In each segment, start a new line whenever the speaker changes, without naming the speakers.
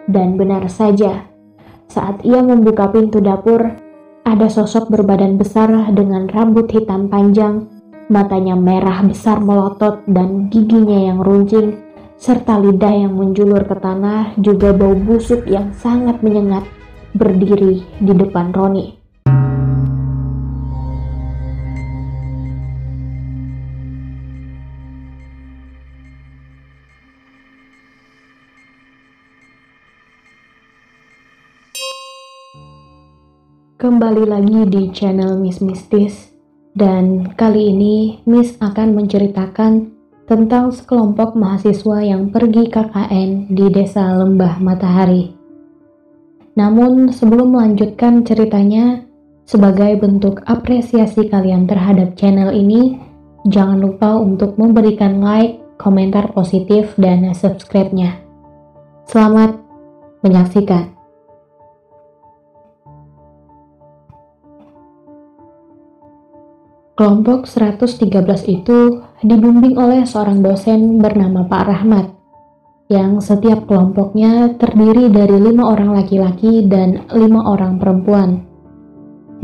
Dan benar saja, saat ia membuka pintu dapur, ada sosok berbadan besar dengan rambut hitam panjang, matanya merah besar melotot dan giginya yang runcing, serta lidah yang menjulur ke tanah, juga bau busuk yang sangat menyengat, berdiri di depan Roni. Kembali lagi di channel Miss Mistis, dan kali ini Miss akan menceritakan tentang sekelompok mahasiswa yang pergi KKN di Desa Lembah Matahari. Namun sebelum melanjutkan ceritanya, sebagai bentuk apresiasi kalian terhadap channel ini, jangan lupa untuk memberikan like, komentar positif, dan subscribe-nya. Selamat menyaksikan. Kelompok 113 itu dibimbing oleh seorang dosen bernama Pak Rahmat, yang setiap kelompoknya terdiri dari 5 orang laki-laki dan 5 orang perempuan.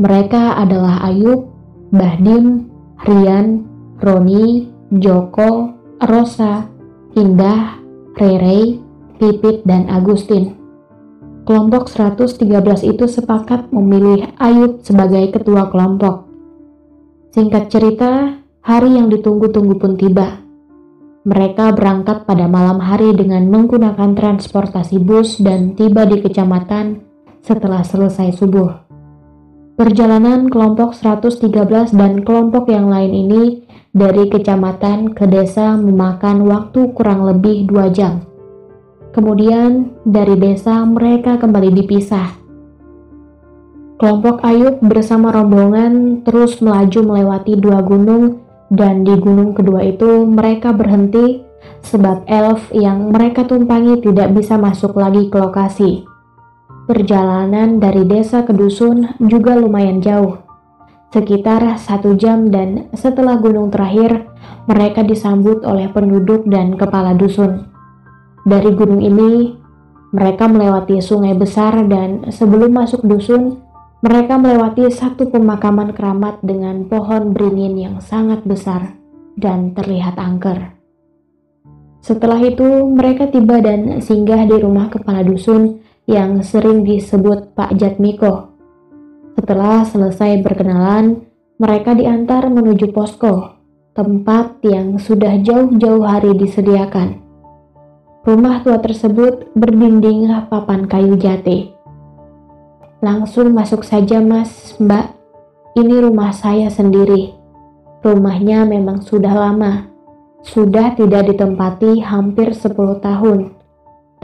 Mereka adalah Ayub, Bahdim, Rian, Roni, Joko, Rosa, Indah, Rere, Pipit, dan Agustin. Kelompok 113 itu sepakat memilih Ayub sebagai ketua kelompok. Singkat cerita, hari yang ditunggu-tunggu pun tiba. Mereka berangkat pada malam hari dengan menggunakan transportasi bus dan tiba di kecamatan setelah selesai subuh. Perjalanan kelompok 113 dan kelompok yang lain ini dari kecamatan ke desa memakan waktu kurang lebih 2 jam. Kemudian dari desa mereka kembali dipisah. Kelompok Ayub bersama rombongan terus melaju melewati 2 gunung, dan di gunung kedua itu mereka berhenti sebab elf yang mereka tumpangi tidak bisa masuk lagi ke lokasi. Perjalanan dari desa ke dusun juga lumayan jauh, sekitar 1 jam, dan setelah gunung terakhir mereka disambut oleh penduduk dan kepala dusun. Dari gunung ini mereka melewati sungai besar, dan sebelum masuk dusun mereka melewati satu pemakaman keramat dengan pohon beringin yang sangat besar dan terlihat angker. Setelah itu mereka tiba dan singgah di rumah kepala dusun yang sering disebut Pak Jatmiko. Setelah selesai berkenalan, mereka diantar menuju posko, tempat yang sudah jauh-jauh hari disediakan. Rumah tua tersebut berdinding papan kayu jati. "Langsung masuk saja mas, mbak. Ini rumah saya sendiri. Rumahnya memang sudah lama. Sudah tidak ditempati hampir 10 tahun.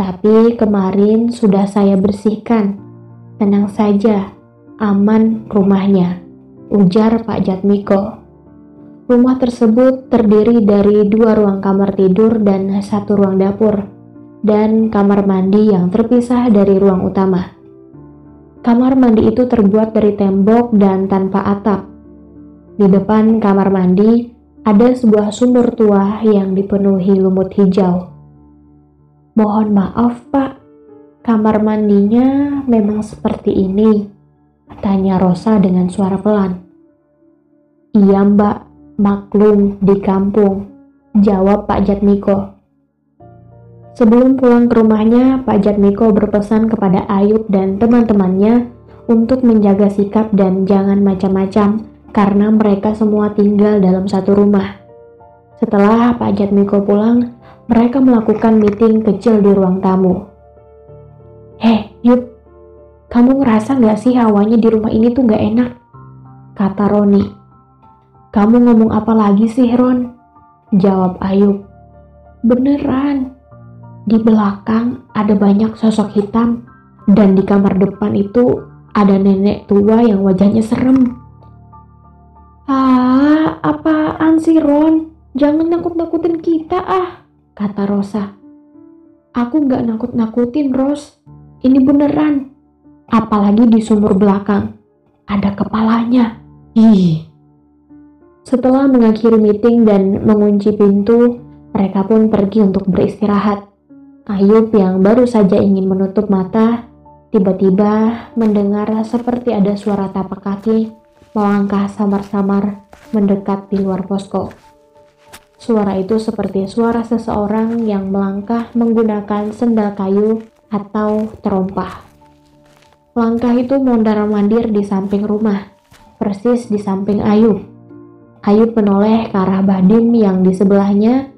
Tapi kemarin sudah saya bersihkan. Tenang saja, aman rumahnya," ujar Pak Jatmiko. Rumah tersebut terdiri dari 2 ruang kamar tidur dan 1 ruang dapur, dan kamar mandi yang terpisah dari ruang utama. Kamar mandi itu terbuat dari tembok dan tanpa atap. Di depan kamar mandi ada sebuah sumur tua yang dipenuhi lumut hijau. "Mohon maaf Pak, kamar mandinya memang seperti ini?" tanya Rosa dengan suara pelan. "Iya Mbak, maklum di kampung," jawab Pak Jatmiko. Sebelum pulang ke rumahnya, Pak Jatmiko berpesan kepada Ayub dan teman-temannya untuk menjaga sikap dan jangan macam-macam karena mereka semua tinggal dalam satu rumah. Setelah Pak Jatmiko pulang, mereka melakukan meeting kecil di ruang tamu. "Heh, Yub, kamu ngerasa gak sih hawanya di rumah ini tuh gak enak?" kata Roni. "Kamu ngomong apa lagi sih, Ron?" jawab Ayub. "Beneran. Di belakang ada banyak sosok hitam, dan di kamar depan itu ada nenek tua yang wajahnya serem." "Ah, apaan sih Ron? Jangan nakut-nakutin kita kata Rosa. "Aku gak nakut-nakutin Ros, ini beneran. Apalagi di sumur belakang, ada kepalanya. Ih." Setelah mengakhiri meeting dan mengunci pintu, mereka pun pergi untuk beristirahat. Ayub yang baru saja ingin menutup mata, tiba-tiba mendengar seperti ada suara tapak kaki melangkah samar-samar mendekat di luar posko. Suara itu seperti suara seseorang yang melangkah menggunakan sendal kayu atau terompah. Langkah itu mondar-mandir di samping rumah, persis di samping Ayub. Ayub menoleh ke arah Bahdim yang di sebelahnya,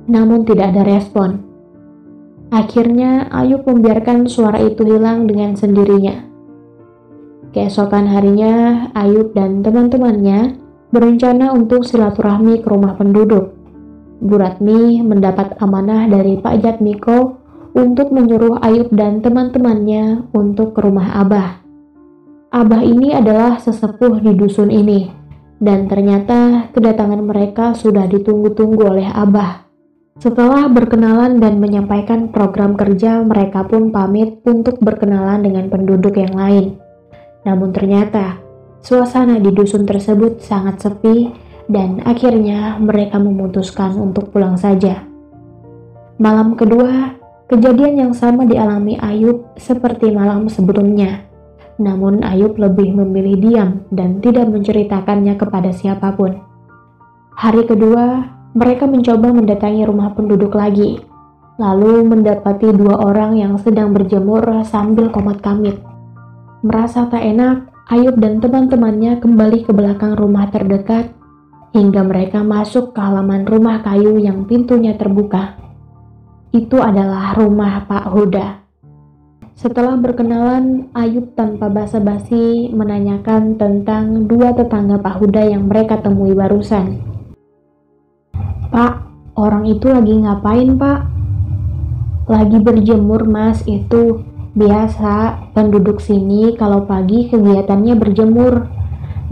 namun tidak ada respon. Akhirnya Ayub membiarkan suara itu hilang dengan sendirinya. Keesokan harinya, Ayub dan teman-temannya berencana untuk silaturahmi ke rumah penduduk. Bu Ratmi mendapat amanah dari Pak Jatmiko untuk menyuruh Ayub dan teman-temannya untuk ke rumah Abah. Abah ini adalah sesepuh di dusun ini, dan ternyata kedatangan mereka sudah ditunggu-tunggu oleh Abah. Setelah berkenalan dan menyampaikan program kerja, mereka pun pamit untuk berkenalan dengan penduduk yang lain. Namun ternyata, suasana di dusun tersebut sangat sepi dan akhirnya mereka memutuskan untuk pulang saja. Malam kedua, kejadian yang sama dialami Ayub seperti malam sebelumnya. Namun Ayub lebih memilih diam dan tidak menceritakannya kepada siapapun. Hari kedua, mereka mencoba mendatangi rumah penduduk lagi, lalu mendapati 2 orang yang sedang berjemur sambil komat-kamit. Merasa tak enak, Ayub dan teman-temannya kembali ke belakang rumah terdekat hingga mereka masuk ke halaman rumah kayu yang pintunya terbuka. Itu adalah rumah Pak Huda. Setelah berkenalan, Ayub tanpa basa-basi menanyakan tentang 2 tetangga Pak Huda yang mereka temui barusan. "Pak, orang itu lagi ngapain, Pak?" "Lagi berjemur, Mas. Itu biasa penduduk sini kalau pagi kegiatannya berjemur.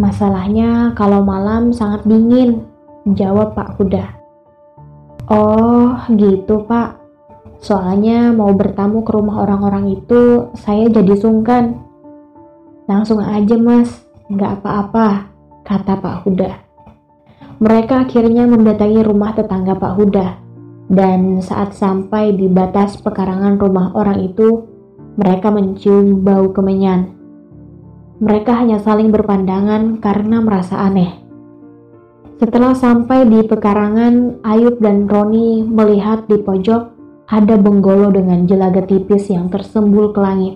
Masalahnya kalau malam sangat dingin," jawab Pak Huda. "Oh gitu, Pak. Soalnya mau bertamu ke rumah orang-orang itu saya jadi sungkan." "Langsung aja, Mas. Nggak apa-apa," kata Pak Huda. Mereka akhirnya mendatangi rumah tetangga Pak Huda, dan saat sampai di batas pekarangan rumah orang itu, mereka mencium bau kemenyan. Mereka hanya saling berpandangan karena merasa aneh. Setelah sampai di pekarangan, Ayub dan Roni melihat di pojok ada benggolo dengan jelaga tipis yang tersembul ke langit.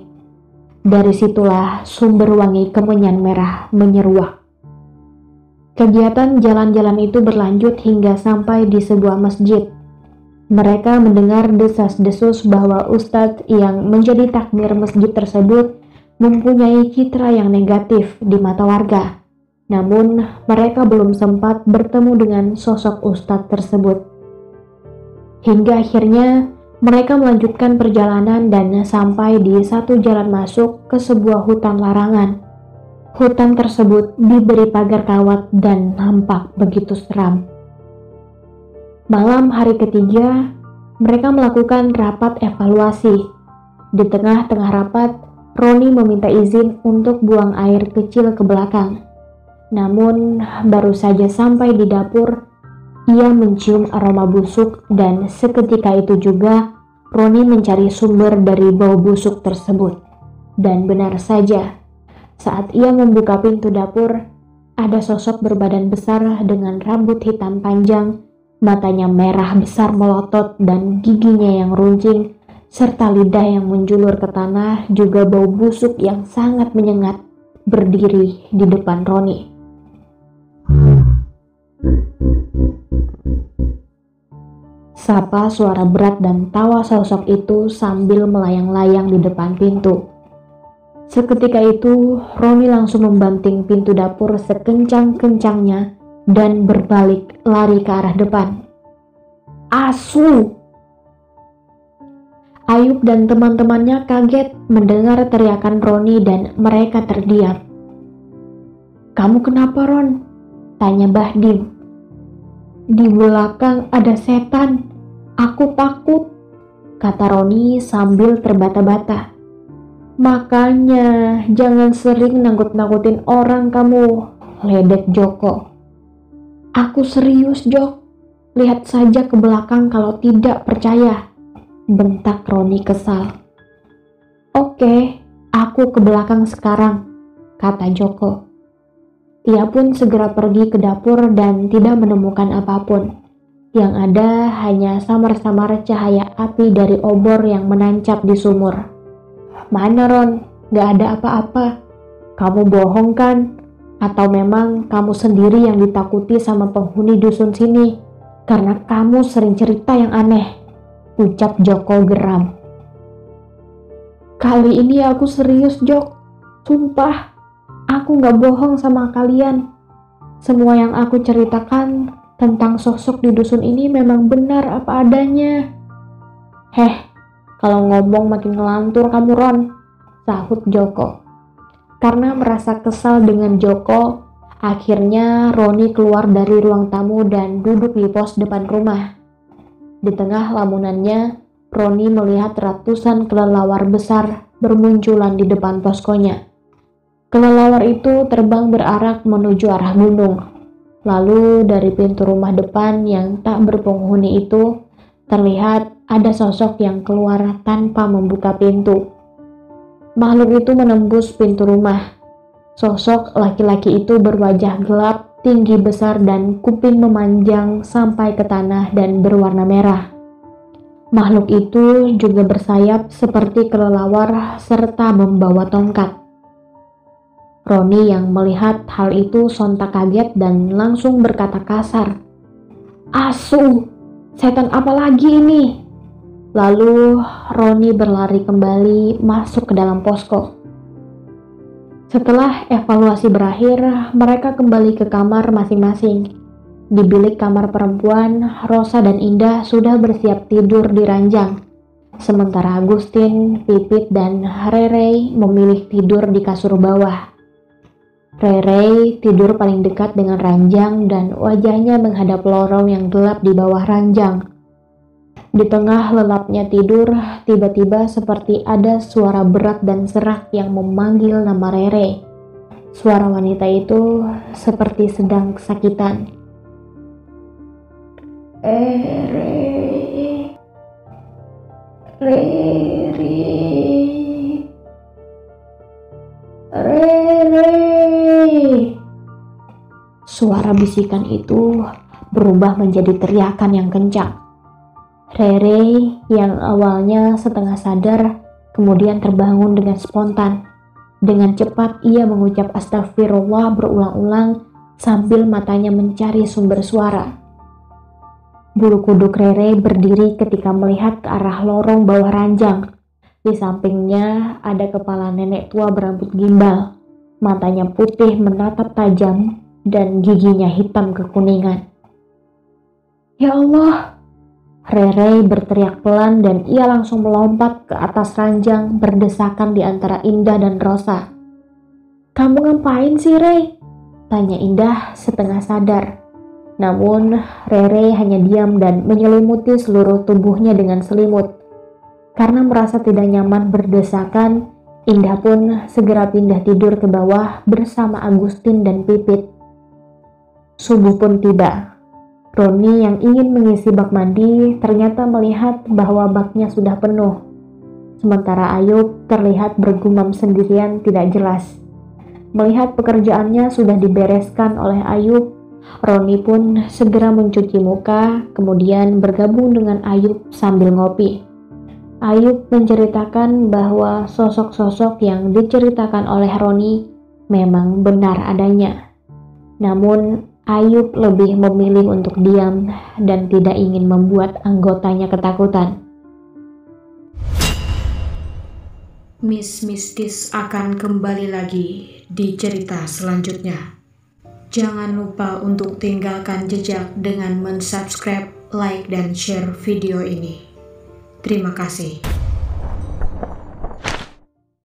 Dari situlah sumber wangi kemenyan merah menyeruak. Kegiatan jalan-jalan itu berlanjut hingga sampai di sebuah masjid. Mereka mendengar desas-desus bahwa ustadz yang menjadi takmir masjid tersebut mempunyai citra yang negatif di mata warga. Namun, mereka belum sempat bertemu dengan sosok ustadz tersebut. Hingga akhirnya, mereka melanjutkan perjalanan dan sampai di satu jalan masuk ke sebuah hutan larangan. Hutan tersebut diberi pagar kawat dan nampak begitu seram. Malam hari ketiga, mereka melakukan rapat evaluasi. Di tengah-tengah rapat, Roni meminta izin untuk buang air kecil ke belakang. Namun, baru saja sampai di dapur, ia mencium aroma busuk dan seketika itu juga Roni mencari sumber dari bau busuk tersebut. Dan benar saja, saat ia membuka pintu dapur, ada sosok berbadan besar dengan rambut hitam panjang, matanya merah besar melotot dan giginya yang runcing, serta lidah yang menjulur ke tanah, juga bau busuk yang sangat menyengat, berdiri di depan Roni. Sapa suara berat dan tawa sosok itu sambil melayang-layang di depan pintu. Seketika itu, Roni langsung membanting pintu dapur sekencang-kencangnya dan berbalik lari ke arah depan. "Asu!" Ayub dan teman-temannya kaget mendengar teriakan Roni dan mereka terdiam. "Kamu kenapa, Ron?" tanya Bahdim. "Di belakang ada setan. Aku takut," kata Roni sambil terbata-bata. "Makanya jangan sering nangkut-nangkutin orang kamu," ledek Joko. "Aku serius, Jok. Lihat saja ke belakang kalau tidak percaya." bentak Roni kesal. Oke, aku ke belakang sekarang, kata Joko. Ia pun segera pergi ke dapur dan tidak menemukan apapun. Yang ada hanya samar-samar cahaya api dari obor yang menancap di sumur. Mana Ron? Gak ada apa-apa. Kamu bohong kan? Atau memang kamu sendiri yang ditakuti sama penghuni dusun sini? Karena kamu sering cerita yang aneh, ucap Joko geram. Kali ini aku serius, Jok. Sumpah, aku gak bohong sama kalian. Semua yang aku ceritakan tentang sosok di dusun ini memang benar apa adanya. Kalau ngomong makin ngelantur kamu Ron, sahut Joko. Karena merasa kesal dengan Joko, akhirnya Roni keluar dari ruang tamu dan duduk di pos depan rumah. Di tengah lamunannya, Roni melihat ratusan kelelawar besar bermunculan di depan poskonya. Kelelawar itu terbang berarak menuju arah gunung. Lalu dari pintu rumah depan yang tak berpenghuni itu, terlihat ada sosok yang keluar tanpa membuka pintu. Makhluk itu menembus pintu rumah. Sosok laki-laki itu berwajah gelap, tinggi besar dan kuping memanjang sampai ke tanah dan berwarna merah. Makhluk itu juga bersayap seperti kelelawar serta membawa tongkat. Roni yang melihat hal itu sontak kaget dan langsung berkata kasar, "Asu, setan apa lagi ini?" Lalu Roni berlari kembali masuk ke dalam posko. Setelah evaluasi berakhir, mereka kembali ke kamar masing-masing. Di bilik kamar perempuan, Rosa dan Indah sudah bersiap tidur di ranjang. Sementara Agustin, Pipit, dan Rere memilih tidur di kasur bawah. Rere tidur paling dekat dengan ranjang dan wajahnya menghadap lorong yang gelap di bawah ranjang. Di tengah lelapnya tidur, tiba-tiba seperti ada suara berat dan serak yang memanggil nama Rere. Suara wanita itu seperti sedang kesakitan. Rere. Suara bisikan itu berubah menjadi teriakan yang kencang. Rere yang awalnya setengah sadar, kemudian terbangun dengan spontan. Dengan cepat ia mengucap astagfirullah berulang-ulang sambil matanya mencari sumber suara. Bulu kuduk Rere berdiri ketika melihat ke arah lorong bawah ranjang. Di sampingnya ada kepala nenek tua berambut gimbal. Matanya putih menatap tajam dan giginya hitam kekuningan. Ya Allah! Rere berteriak pelan dan ia langsung melompat ke atas ranjang berdesakan di antara Indah dan Rosa. "Kamu ngapain sih, Rey?" tanya Indah setengah sadar. Namun Rere hanya diam dan menyelimuti seluruh tubuhnya dengan selimut. Karena merasa tidak nyaman berdesakan, Indah pun segera pindah tidur ke bawah bersama Agustin dan Pipit. Subuh pun tiba. Roni yang ingin mengisi bak mandi ternyata melihat bahwa baknya sudah penuh. Sementara Ayub terlihat bergumam sendirian tidak jelas. Melihat pekerjaannya sudah dibereskan oleh Ayub, Roni pun segera mencuci muka, kemudian bergabung dengan Ayub sambil ngopi. Ayub menceritakan bahwa sosok-sosok yang diceritakan oleh Roni memang benar adanya. Namun Ayub lebih memilih untuk diam dan tidak ingin membuat anggotanya ketakutan.
Miss Mistis akan kembali lagi di cerita selanjutnya. Jangan lupa untuk tinggalkan jejak dengan mensubscribe, like, dan share video ini. Terima kasih.